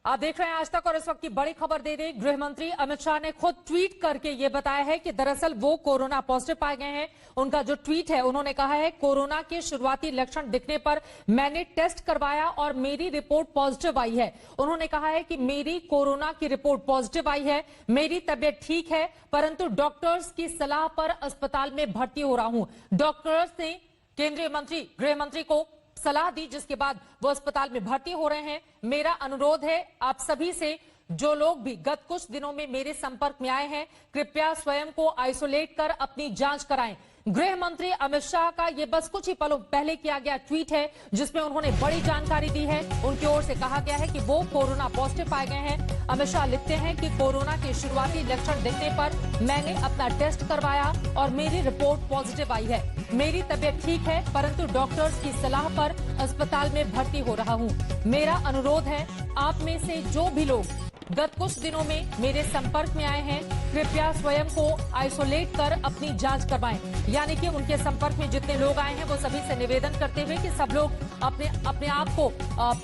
आप देख रहे हैं आज तक और इस वक्त की बड़ी खबर दे दें। गृह मंत्री अमित शाह ने खुद ट्वीट करके ये बताया है कि दरअसल वो कोरोना पॉजिटिव पाए गए हैं। उनका जो ट्वीट है, उन्होंने कहा है कोरोना के शुरुआती लक्षण दिखने पर मैंने टेस्ट करवाया और मेरी रिपोर्ट पॉजिटिव आई है। उन्होंने कहा है कि मेरी कोरोना की रिपोर्ट पॉजिटिव आई है, मेरी तबियत ठीक है, परंतु डॉक्टर्स की सलाह पर अस्पताल में भर्ती हो रहा हूं। डॉक्टर्स ने केंद्रीय मंत्री गृह मंत्री को सलाह दी, जिसके बाद वो अस्पताल में भर्ती हो रहे हैं। मेरा अनुरोध है आप सभी से, जो लोग भी गत कुछ दिनों में मेरे संपर्क में आए हैं, कृपया स्वयं को आइसोलेट कर अपनी जांच कराएं। गृह मंत्री अमित शाह का ये बस कुछ ही पलों पहले किया गया ट्वीट है, जिसमें उन्होंने बड़ी जानकारी दी है। उनकी ओर से कहा गया है कि वो कोरोना पॉजिटिव पाए गए हैं। अमित शाह लिखते हैं कि कोरोना के शुरुआती लक्षण दिखने पर मैंने अपना टेस्ट करवाया और मेरी रिपोर्ट पॉजिटिव आई है। मेरी तबियत ठीक है, परंतु डॉक्टर्स की सलाह पर अस्पताल में भर्ती हो रहा हूं। मेरा अनुरोध है आप में से जो भी लोग गत कुछ दिनों में मेरे संपर्क में आए हैं, कृपया स्वयं को आइसोलेट कर अपनी जांच करवाएं। यानी कि उनके संपर्क में जितने लोग आए हैं वो सभी से निवेदन करते हुए कि सब लोग अपने आप को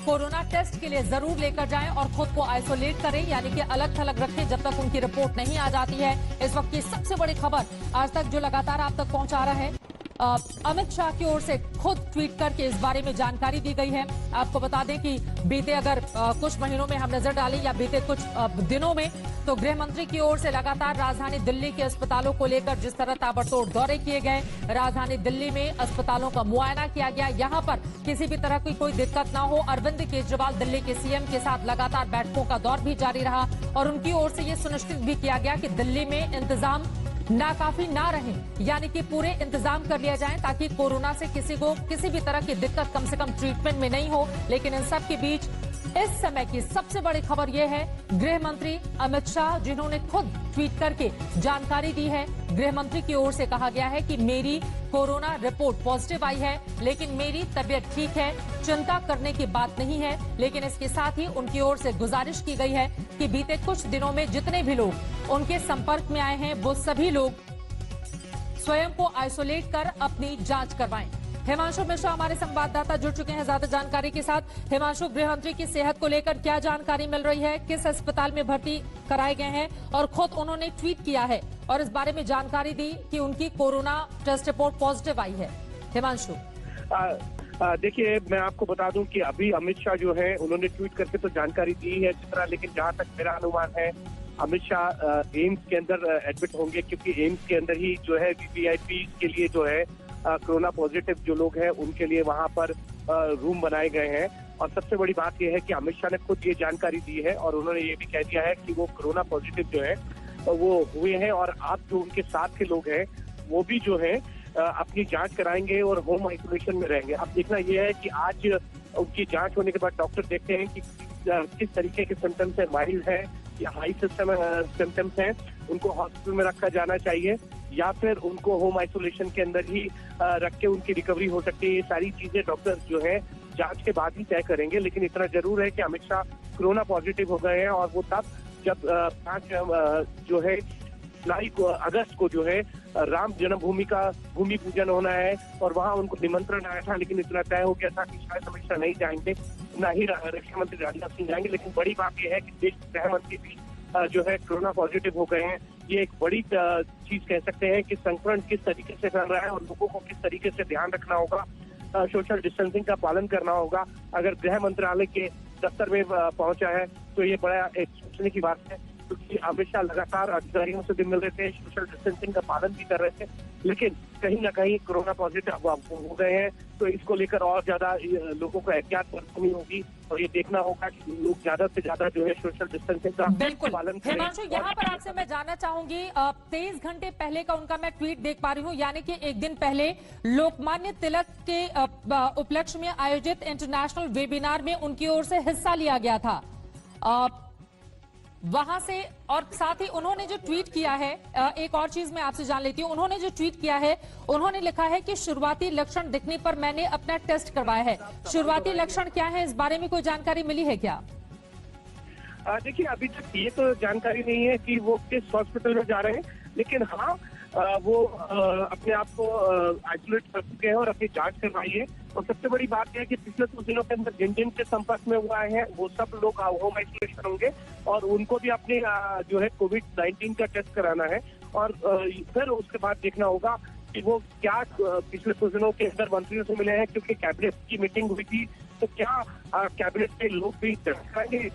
कोरोना टेस्ट के लिए जरूर लेकर जाएं और खुद को आइसोलेट करें, यानी कि अलग थलग रखें जब तक उनकी रिपोर्ट नहीं आ जाती है। इस वक्त की सबसे बड़ी खबर आज तक जो लगातार आप तक पहुंचा रहा है, अमित शाह की ओर से खुद ट्वीट करके इस बारे में जानकारी दी गई है। आपको बता दें कि बीते अगर कुछ महीनों में हम नजर डालें या बीते कुछ दिनों में, तो गृह मंत्री की ओर से लगातार राजधानी दिल्ली के अस्पतालों को लेकर जिस तरह ताबड़तोड़ दौरे किए गए, राजधानी दिल्ली में अस्पतालों का मुआयना किया गया, यहां पर किसी भी तरह की कोई दिक्कत ना हो। अरविंद केजरीवाल दिल्ली के सीएम के साथ लगातार बैठकों का दौर भी जारी रहा और उनकी ओर से ये सुनिश्चित भी किया गया कि दिल्ली में इंतजाम नाकाफी ना रहे, यानी कि पूरे इंतजाम कर लिया जाए ताकि कोरोना से किसी को किसी भी तरह की दिक्कत कम से कम ट्रीटमेंट में नहीं हो। लेकिन इन सब के बीच इस समय की सबसे बड़ी खबर यह है, गृह मंत्री अमित शाह जिन्होंने खुद ट्वीट करके जानकारी दी है। गृह मंत्री की ओर से कहा गया है कि मेरी कोरोना रिपोर्ट पॉजिटिव आई है, लेकिन मेरी तबियत ठीक है, चिंता करने की बात नहीं है। लेकिन इसके साथ ही उनकी ओर से गुजारिश की गई है कि बीते कुछ दिनों में जितने भी लोग उनके संपर्क में आए हैं, वो सभी लोग स्वयं को आइसोलेट कर अपनी जांच करवाएं। हिमांशु मिश्रा हमारे संवाददाता जुड़ चुके हैं ज्यादा जानकारी के साथ। हिमांशु, गृह मंत्री की सेहत को लेकर क्या जानकारी मिल रही है, किस अस्पताल में भर्ती कराए गए हैं, और खुद उन्होंने ट्वीट किया है और इस बारे में जानकारी दी कि उनकी कोरोना टेस्ट रिपोर्ट पॉजिटिव आई है। हिमांशु, देखिए, मैं आपको बता दूं कि अभी अमित शाह जो है उन्होंने ट्वीट करके तो जानकारी दी है चित्रा, लेकिन जहां तक मेरा अनुमान है अमित शाह एम्स के अंदर एडमिट होंगे, क्योंकि एम्स के अंदर ही जो है वीवीआईपी के लिए जो है कोरोना पॉजिटिव जो लोग हैं उनके लिए वहां पर रूम बनाए गए हैं। और सबसे बड़ी बात यह है कि अमित शाह ने खुद ये जानकारी दी है और उन्होंने ये भी कह दिया है कि वो कोरोना पॉजिटिव जो है वो हुए हैं और आप जो उनके साथ के लोग हैं वो भी जो है अपनी जांच कराएंगे और होम आइसोलेशन में रहेंगे। अब देखना यह है कि आज उनकी जांच होने के बाद डॉक्टर देखते हैं कि किस तरीके के सिम्टम्स है, माइल्ड है या हाई सिम्टम्स हैं, उनको हॉस्पिटल में रखा जाना चाहिए या फिर उनको होम आइसोलेशन के अंदर ही रख के उनकी रिकवरी हो सकती है। ये सारी चीजें डॉक्टर जो है जांच के बाद ही तय करेंगे। लेकिन इतना जरूर है कि अमित शाह कोरोना पॉजिटिव हो गए हैं और वो तब जब 5 जो है जुलाई को अगस्त को जो है राम जन्मभूमि का भूमि पूजन होना है और वहां उनको निमंत्रण आया था, लेकिन इतना तय हो गया था कि शायद अमित शाह नहीं जाएंगे, ना ही रक्षा मंत्री राजनाथ सिंह जाएंगे। लेकिन बड़ी बात यह है कि देश के गृह मंत्री भी जो है कोरोना पॉजिटिव हो गए हैं। ये एक बड़ी चीज कह सकते हैं कि संक्रमण किस तरीके से फैल रहा है और लोगों को किस तरीके से ध्यान रखना होगा, सोशल डिस्टेंसिंग का पालन करना होगा। अगर गृह मंत्रालय के दफ्तर में पहुंचा है तो ये बड़ा एक सोचने की बात है, क्योंकि अमित शाह लगातार अधिकारियों से भी मिल रहे थे, सोशल डिस्टेंसिंग का पालन भी कर रहे थे, लेकिन कहीं ना कहीं कोरोना पॉजिटिव हो गए हैं। तो इसको लेकर और ज्यादा लोगों को एहतियात बरतनी होगी और ये देखना होगा कि लोग ज्यादा से ज्यादा जो है सोशल डिस्टेंसिंग का पालन करें। हिमांशु, यहाँ पर आपसे मैं जानना चाहूंगी, 23 घंटे पहले का उनका मैं ट्वीट देख पा रही हूँ, यानी कि एक दिन पहले लोकमान्य तिलक के उपलक्ष्य में आयोजित इंटरनेशनल वेबिनार में उनकी ओर से हिस्सा लिया गया था वहां से। और साथ ही उन्होंने जो ट्वीट किया है, एक और चीज मैं आपसे जान लेती हूं, उन्होंने जो ट्वीट किया है, उन्होंने लिखा है कि शुरुआती लक्षण दिखने पर मैंने अपना टेस्ट करवाया है। शुरुआती लक्षण क्या है, इस बारे में कोई जानकारी मिली है क्या? देखिए, अभी तक ये तो जानकारी नहीं है कि वो किस हॉस्पिटल में जा रहे हैं, लेकिन हाँ वो अपने आप को आइसोलेट कर चुके हैं और अपनी जांच करवाई है। और सबसे बड़ी बात यह है कि पिछले कुछ दिनों के अंदर जिन जिन के संपर्क में हुआ है वो सब लोग होम आइसोलेशन होंगे और उनको भी अपने जो है कोविड-19 का टेस्ट कराना है और फिर उसके बाद देखना होगा कि वो क्या पिछले कुछ दिनों के अंदर मंत्रियों से मिले हैं, क्योंकि कैबिनेट की मीटिंग हुई थी, तो क्या कैबिनेट के लोग भी टेस्ट कराएंगे।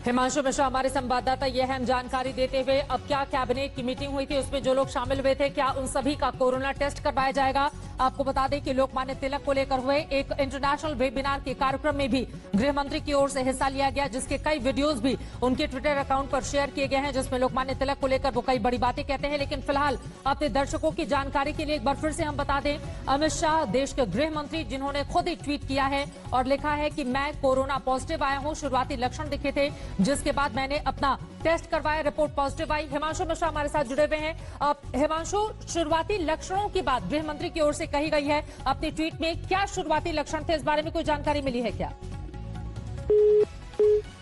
हिमांशु मिश्रा हमारे संवाददाता ये अहम जानकारी देते हुए, अब क्या कैबिनेट की मीटिंग हुई थी, उसमें जो लोग शामिल हुए थे, क्या उन सभी का कोरोना टेस्ट करवाया जाएगा? आपको बता दें कि लोकमान्य तिलक को लेकर हुए एक इंटरनेशनल वेबिनार के कार्यक्रम में भी गृह मंत्री की ओर से हिस्सा लिया गया, जिसके कई वीडियोज भी उनके ट्विटर अकाउंट पर शेयर किए गए हैं, जिसमें लोकमान्य तिलक को लेकर वो कई बड़ी बातें कहते हैं। लेकिन फिलहाल अपने दर्शकों की जानकारी के लिए एक बार फिर से हम बता दें, अमित शाह देश के गृह मंत्री, जिन्होंने खुद ही ट्वीट किया है और लिखा है कि मैं कोरोना पॉजिटिव आया हूं, शुरुआती लक्षण दिखे थे, जिसके बाद मैंने अपना टेस्ट करवाया, रिपोर्ट पॉजिटिव आई। हिमांशु मिश्रा हमारे साथ जुड़े हुए हैं। हिमांशु, शुरुआती लक्षणों की बात गृह मंत्री की ओर से कही गई है अपने ट्वीट में, क्या शुरुआती लक्षण थे, इस बारे में कोई जानकारी मिली है क्या?